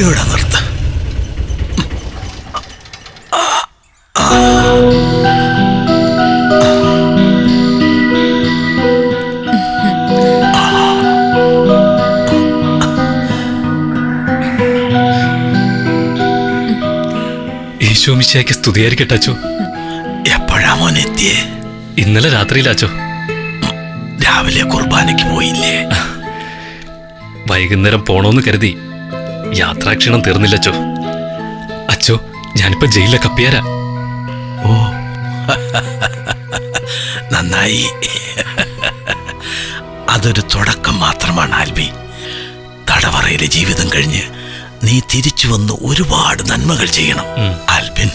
ഇവിടെ നിർത്ത. ഈശോമിശിഹായ്ക്ക് സ്തുതിയായിരിക്കട്ടെ അച്ചോ. എപ്പോഴാ മോൻ എത്തിയേ? ഇന്നലെ രാത്രിയിലാച്ചോ. രാവിലെ കുർബാനയ്ക്ക് പോയില്ലേ? വൈകുന്നേരം പോണോന്ന് കരുതി യാത്രാക്ഷീണം തീർന്നില്ലച്ചോ. അച്ചോ, ഞാനിപ്പോ ജയിലിലെ കപ്പിയാരാ. ഓ നന്നായി. അതൊരു തുടക്കം മാത്രമാണ് ആൽബി. തടവറയിലെ ജീവിതം കഴിഞ്ഞ് നീ തിരിച്ചു വന്ന് ഒരുപാട് നന്മകൾ ചെയ്യണം. ആൽബിൻ,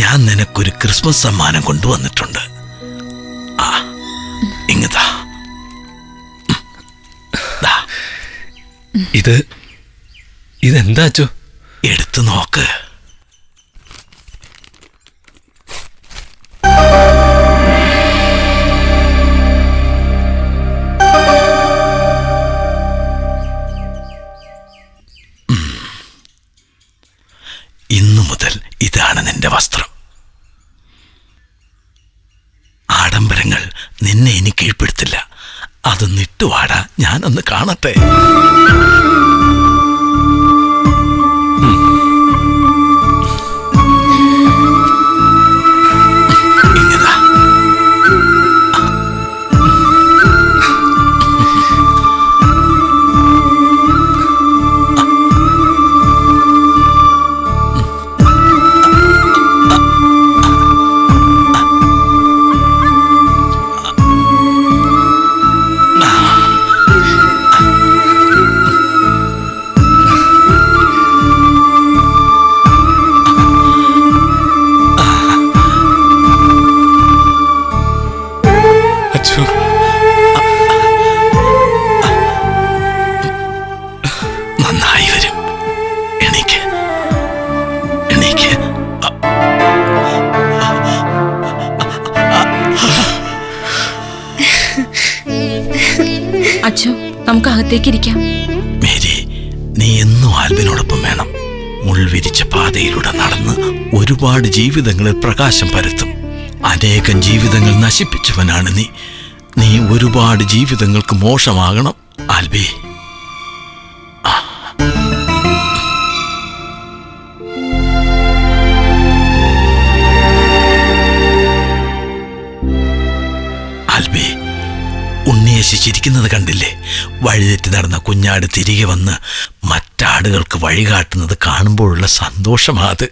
ഞാൻ നിനക്കൊരു ക്രിസ്മസ് സമ്മാനം കൊണ്ടുവന്നിട്ടുണ്ട്. ആ ഇങ്ങതാ. ഇതെന്താ അച്ചോ? എടുത്തു നോക്ക്. ഇന്നു മുതൽ ഇതാണ് നിന്റെ വസ്ത്രം. ആഡംബരങ്ങൾ നിന്നെ ഇനി കീഴ്പ്പെടുത്തില്ല. അത് നിട്ടുവാടാ, ഞാനൊന്ന് കാണട്ടെ. നന്നായി വരും. എണീക്ക്, എണീക്ക്. അച്ചോ, നമുക്ക് അകത്തേക്കിരിക്കാം. മേരി, നീ എന്നും ആൽബിനോടൊപ്പം വേണം. മുൾവിരിച്ച പാതയിലൂടെ നടന്ന് ഒരുപാട് ജീവിതങ്ങളിൽ പ്രകാശം പരത്തും. അനേകം ജീവിതങ്ങൾ നശിപ്പിച്ചവനാണ് നീ. നീ ഒരുപാട് ജീവിതങ്ങൾക്ക് മോശമാകണം ആൽബി. ആൽബി, ഉണ്ണിയേശു ചിരിക്കുന്നത് കണ്ടില്ലേ? വഴിതെറ്റി നടന്ന കുഞ്ഞാട് തിരികെ വന്ന് മറ്റാടുകൾക്ക് വഴികാട്ടുന്നത് കാണുമ്പോഴുള്ള സന്തോഷമാത്.